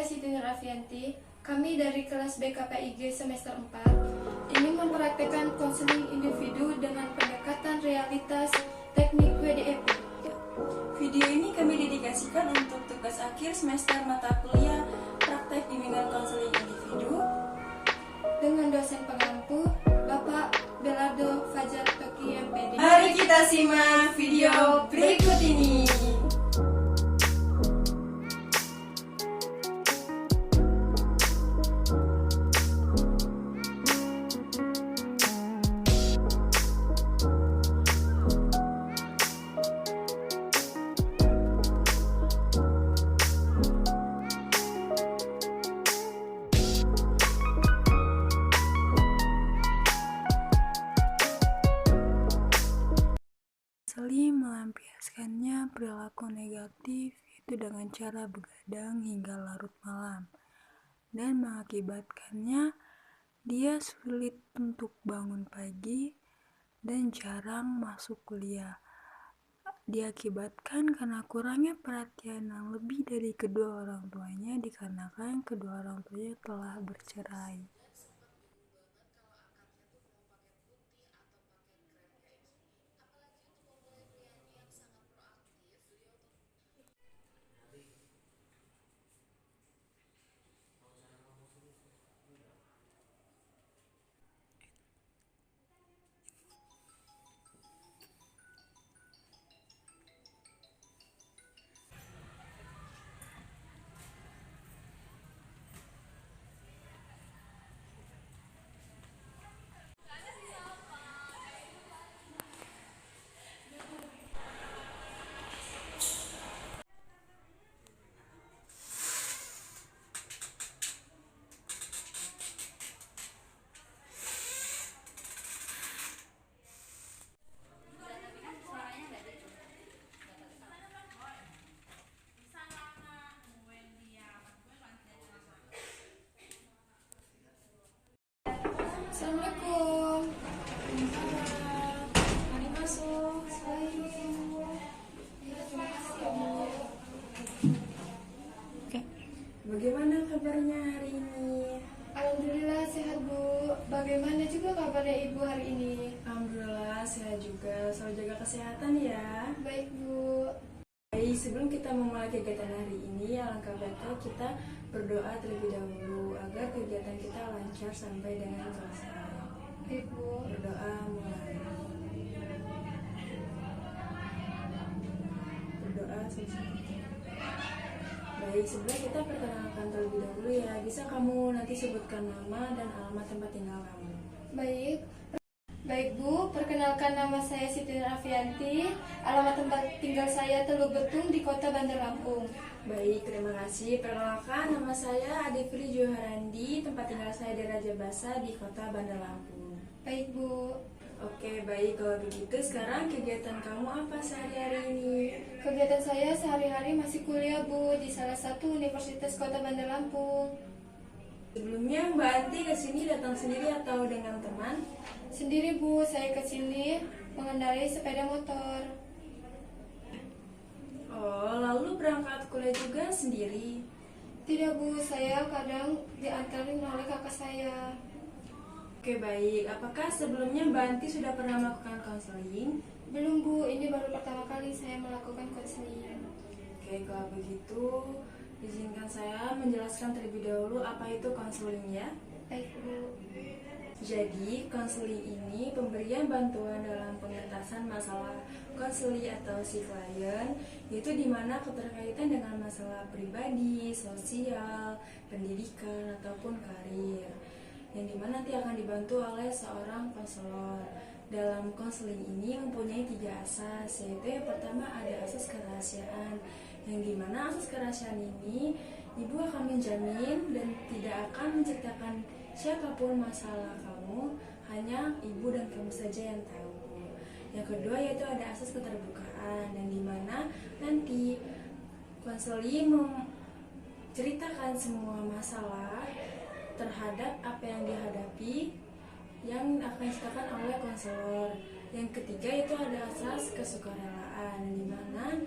Siti Nur Afianti. Kami dari kelas BKPIG semester 4 ingin mempraktekkan konseling individu dengan pendekatan realitas teknik WDEP. Video ini kami dedikasikan untuk tugas akhir semester mata kuliah praktek bimbingan konseling individu Dengan dosen pengampu Bapak Belardo Fajar Toki MPD. Mari kita simak video berikut ini. Konseling melampiaskannya perilaku negatif itu dengan cara begadang hingga larut malam dan mengakibatkannya dia sulit untuk bangun pagi dan jarang masuk kuliah. Diakibatkan karena kurangnya perhatian yang lebih dari kedua orang tuanya dikarenakan kedua orang tuanya telah bercerai. Assalamualaikum. Mari masuk. Bagaimana kabarnya hari ini? Alhamdulillah sehat Bu. Bagaimana juga kabarnya Ibu hari ini? Alhamdulillah sehat juga. Selalu jaga kesehatan ya. Baik Bu. Baik, sebelum kita memulai kegiatan hari ini, alangkah baiknya kita berdoa terlebih dahulu agar kegiatan kita lancar sampai dengan selesai. Baik Bu. Berdoa mulai. Berdoa selesai. Baik, sebelum kita perkenalkan terlebih dahulu ya, bisa kamu nanti sebutkan nama dan alamat tempat tinggal kamu. Baik. Baik Bu, perkenalkan nama saya Siti Nur Afianti. Alamat tempat tinggal saya Teluk Betung di Kota Bandar Lampung. Baik, terima kasih. Perkenalkan, nama saya Adifri Joharandi, tempat tinggal saya di Raja Basa di Kota Bandar Lampung. Baik Bu. Oke, baik, kalau begitu sekarang kegiatan kamu apa sehari-hari ini? Kegiatan saya sehari-hari masih kuliah Bu di salah satu universitas Kota Bandar Lampung. Sebelumnya Mbak Anti ke sini datang sendiri atau dengan teman? Sendiri Bu, saya ke sini mengendarai sepeda motor. Oh, lalu berangkat kuliah juga sendiri? Tidak Bu, saya kadang diantarin oleh kakak saya. Oke, baik. Apakah sebelumnya Mbak Anti sudah pernah melakukan konseling? Belum Bu, ini baru pertama kali saya melakukan konseling. Oke, kalau begitu izinkan saya menjelaskan terlebih dahulu apa itu konseling ya. Baik Bu. Jadi, konseling ini pemberian bantuan dalam pengentasan masalah konseli atau si klien, yaitu dimana keterkaitan dengan masalah pribadi, sosial, pendidikan, ataupun karir, yang dimana nanti akan dibantu oleh seorang konselor. Dalam konseling ini mempunyai 3 asas, yaitu yang pertama ada asas kerahasiaan, yang dimana asas kerahasiaan ini ibu akan menjamin dan tidak akan menceritakan siapapun masalah kamu, hanya ibu dan kamu saja yang tahu. Yang kedua yaitu ada asas keterbukaan, yang dimana nanti konseling menceritakan semua masalah terhadap apa yang dihadapi yang akan diceritakan oleh konselor. Yang ketiga itu ada asas kesukarelaan, di mana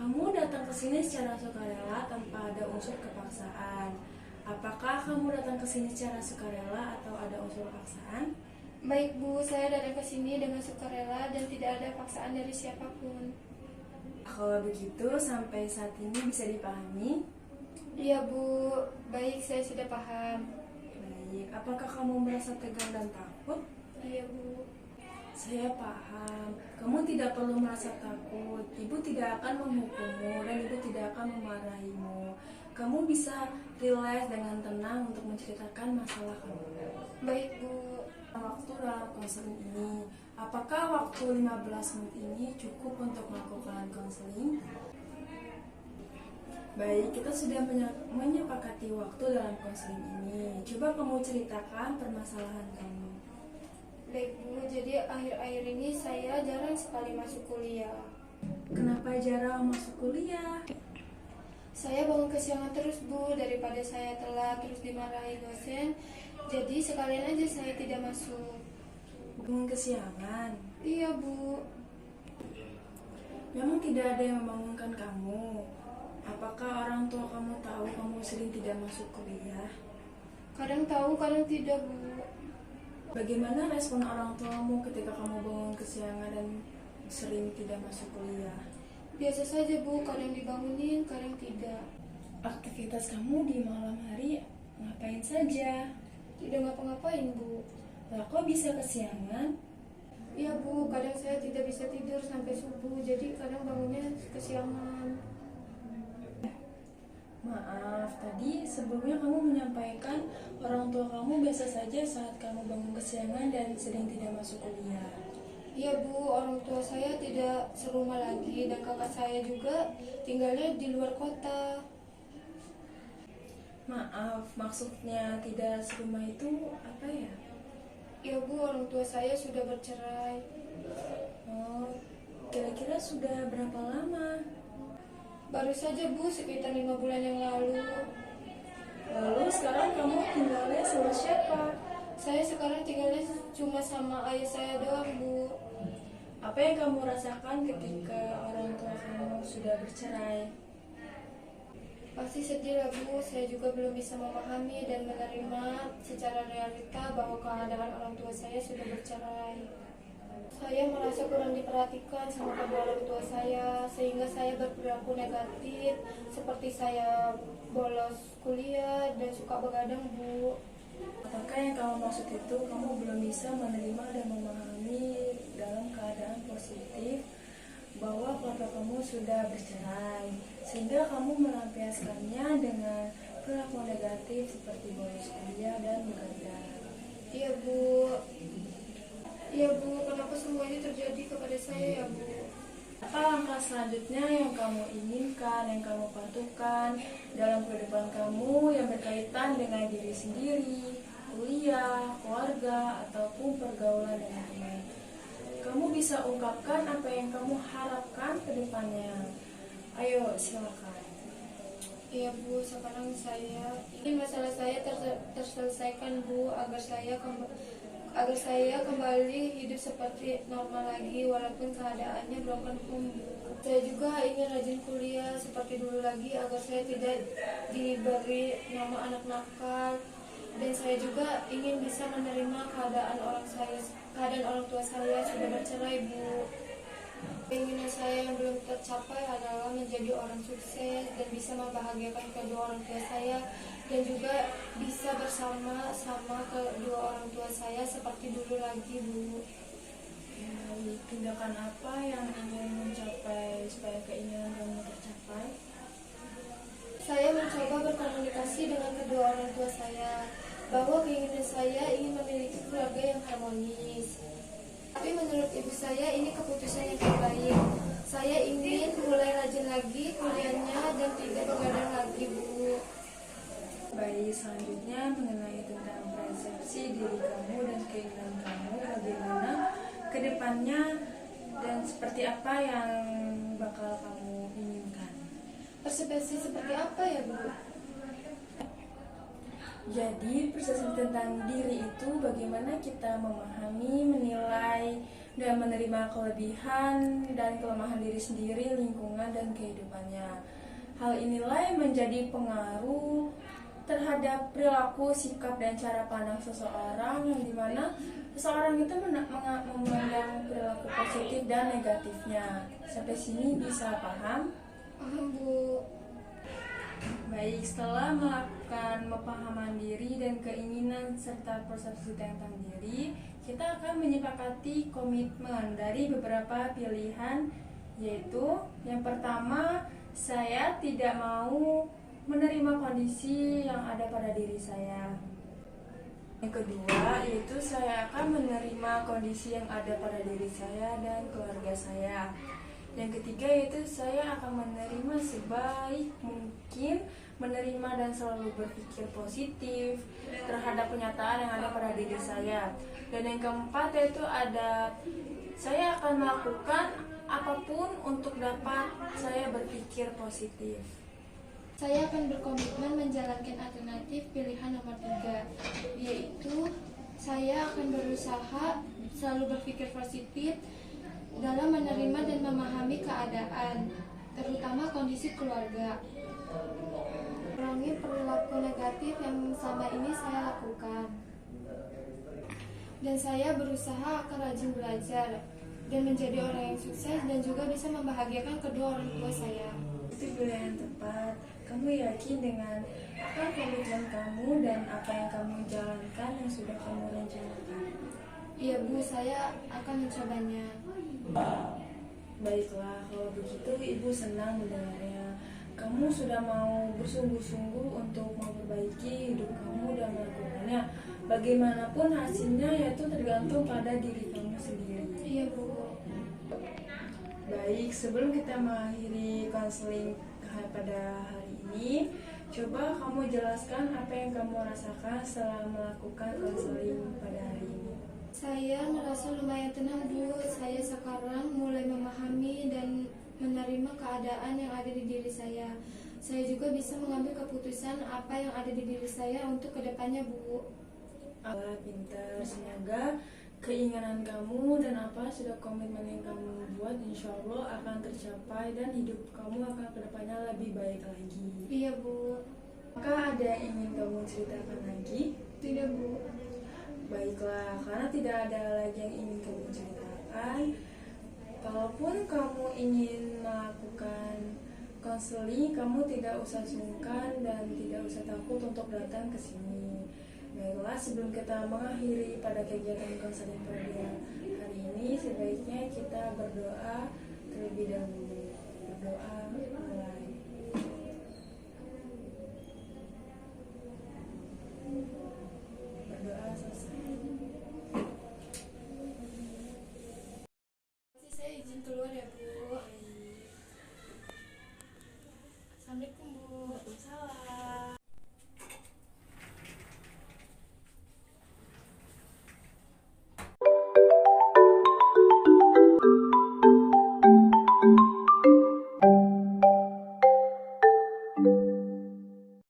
Kamu datang ke sini secara sukarela tanpa ada unsur kepaksaan. Apakah kamu datang ke sini secara sukarela atau ada unsur paksaan? Baik Bu, saya datang ke sini dengan sukarela dan tidak ada paksaan dari siapapun. Kalau begitu, sampai saat ini bisa dipahami? Iya Bu, baik saya sudah paham. Baik, apakah kamu merasa tegang dan takut? Iya Bu. Saya paham, kamu tidak perlu merasa takut. Ibu tidak akan menghukummu dan ibu tidak akan memarahimu. Kamu bisa rileks dengan tenang untuk menceritakan masalah kamu. Baik Bu. Waktu dalam konseling ini, apakah waktu 15 menit ini cukup untuk melakukan konseling? Baik, kita sudah menyepakati waktu dalam konseling ini. Coba kamu ceritakan permasalahan kamu. Baik Bu, jadi akhir-akhir ini saya jarang sekali masuk kuliah. Kenapa jarang masuk kuliah? Saya bangun kesiangan terus Bu, daripada saya telat terus dimarahi dosen. Jadi sekalian aja saya tidak masuk. Bangun kesiangan? Iya Bu. Memang tidak ada yang membangunkan kamu. Apakah orang tua kamu tahu kamu sering tidak masuk kuliah? Kadang tahu, kadang tidak Bu. Bagaimana respon orang tuamu ketika kamu bangun kesiangan dan sering tidak masuk kuliah? Biasa saja Bu, kadang dibangunin, kadang tidak. Aktivitas kamu di malam hari ngapain saja? Tidak ngapa-ngapain Bu. Lah kok bisa kesiangan? Iya Bu, kadang saya tidak bisa tidur sampai subuh, jadi kadang bangunnya kesiangan. Maaf, tadi sebelumnya kamu menyampaikan orang tua kamu biasa saja saat kamu bangun kesiangan dan sering tidak masuk kuliah. Iya Bu, orang tua saya tidak serumah lagi dan kakak saya juga tinggalnya di luar kota. Maaf, maksudnya tidak serumah itu apa ya? Iya Bu, orang tua saya sudah bercerai. Oh, kira-kira sudah berapa lama? Baru saja Bu, sekitar 5 bulan yang lalu. Lalu sekarang kamu tinggalnya sama siapa? Saya sekarang tinggalnya cuma sama ayah saya doang Bu. Apa yang kamu rasakan ketika orang tua kamu sudah bercerai? Pasti sedih lah Bu, saya juga belum bisa memahami dan menerima secara realita bahwa keadaan orang tua saya sudah bercerai. Saya merasa kurang diperhatikan sama kedua orang tua saya, sehingga saya berperilaku negatif, seperti saya bolos kuliah dan suka begadang Bu. Apakah yang kamu maksud itu kamu belum bisa menerima dan memahami dalam keadaan positif bahwa keluarga kamu sudah bercerai, sehingga kamu melampiaskannya dengan perilaku negatif seperti bolos kuliah dan begadang. Iya Bu. Iya Bu, kenapa semua ini terjadi kepada saya ya Bu? Apa langkah selanjutnya yang kamu inginkan, yang kamu patukan dalam kehidupan kamu yang berkaitan dengan diri sendiri, kuliah, keluarga, ataupun pergaulan dengan teman? Kamu bisa ungkapkan apa yang kamu harapkan ke depannya. Ayo, silakan. Iya Bu, sekarang saya ingin masalah saya terselesaikan Bu, agar saya kembali hidup seperti normal lagi walaupun keadaannya belum confirm. Saya juga ingin rajin kuliah seperti dulu lagi agar saya tidak diberi nama anak nakal, dan saya juga ingin bisa menerima keadaan orang tua saya sudah bercerai Bu. Keinginan saya yang belum tercapai adalah menjadi orang sukses dan bisa membahagiakan kedua orang tua saya, dan juga bisa bersama-sama kedua orang tua saya seperti dulu lagi Bu. Tindakan apa yang ingin mencapai supaya keinginan kamu tercapai? Saya mencoba berkomunikasi dengan kedua orang tua saya bahwa keinginan saya ingin memiliki keluarga yang harmonis. Tapi menurut ibu saya ini keputusan yang terbaik. Saya ingin mulai rajin lagi kuliahnya dan tidak begadang lagi Bu. Baik, selanjutnya mengenai tentang persepsi diri kamu dan keinginan kamu, bagaimana ke depannya dan seperti apa yang bakal kamu inginkan. Persepsi seperti apa ya Bu? Jadi persepsi tentang diri itu bagaimana kita memahami, menilai dan menerima kelebihan dan kelemahan diri sendiri, lingkungan, dan kehidupannya. Hal inilah yang menjadi pengaruh terhadap perilaku, sikap, dan cara pandang seseorang, yang dimana seseorang itu memandang perilaku positif dan negatifnya. Sampai sini bisa paham? Paham, Bu. Baik, setelah melakukan pemahaman diri dan keinginan serta persepsi tentang diri, kita akan menyepakati komitmen dari beberapa pilihan, yaitu yang pertama, saya tidak mau menerima kondisi yang ada pada diri saya. Yang kedua, yaitu saya akan menerima kondisi yang ada pada diri saya dan keluarga saya. Yang ketiga, yaitu saya akan menerima sebaik mungkin, menerima dan selalu berpikir positif terhadap kenyataan yang ada pada diri saya. Dan yang keempat, yaitu saya akan melakukan apapun untuk dapat saya berpikir positif. Saya akan berkomitmen menjalankan alternatif pilihan nomor 3, yaitu saya akan berusaha selalu berpikir positif dalam menerima dan memahami keadaan, terutama kondisi keluarga. Kurangi perilaku negatif yang selama ini saya lakukan. Dan saya berusaha akan rajin belajar dan menjadi orang yang sukses dan juga bisa membahagiakan kedua orang tua saya. Itu pilihan yang tepat. Kamu yakin dengan apa komitmen kamu dan apa yang kamu jalankan yang sudah kamu rencanakan? Iya, Bu, saya akan mencobanya. Baiklah, kalau begitu Ibu senang mendengarnya. Kamu sudah mau bersungguh-sungguh untuk memperbaiki hidup kamu dan melakukannya. Bagaimanapun hasilnya yaitu tergantung pada diri kamu sendiri. Iya, Bu. Baik, sebelum kita mengakhiri konseling pada hari ini, coba kamu jelaskan apa yang kamu rasakan setelah melakukan konseling pada hari ini. Saya merasa lumayan tenang, Bu. Saya sekarang mulai memahami dan menerima keadaan yang ada di diri saya. Saya juga bisa mengambil keputusan apa yang ada di diri saya untuk kedepannya, Bu. Pintar, semoga keinginan kamu dan apa sudah komitmen yang kamu buat insya Allah akan tercapai dan hidup kamu akan kedepannya lebih baik lagi. Iya, Bu. Maka ada yang ingin kamu ceritakan lagi? Tidak, Bu. Baiklah, karena tidak ada lagi yang ingin kamu ceritakan, kalaupun kamu ingin melakukan konseling, kamu tidak usah sungkan dan tidak usah takut untuk datang ke sini. Baiklah, sebelum kita mengakhiri pada kegiatan konseling pada hari ini, sebaiknya kita berdoa terlebih dahulu. Berdoa.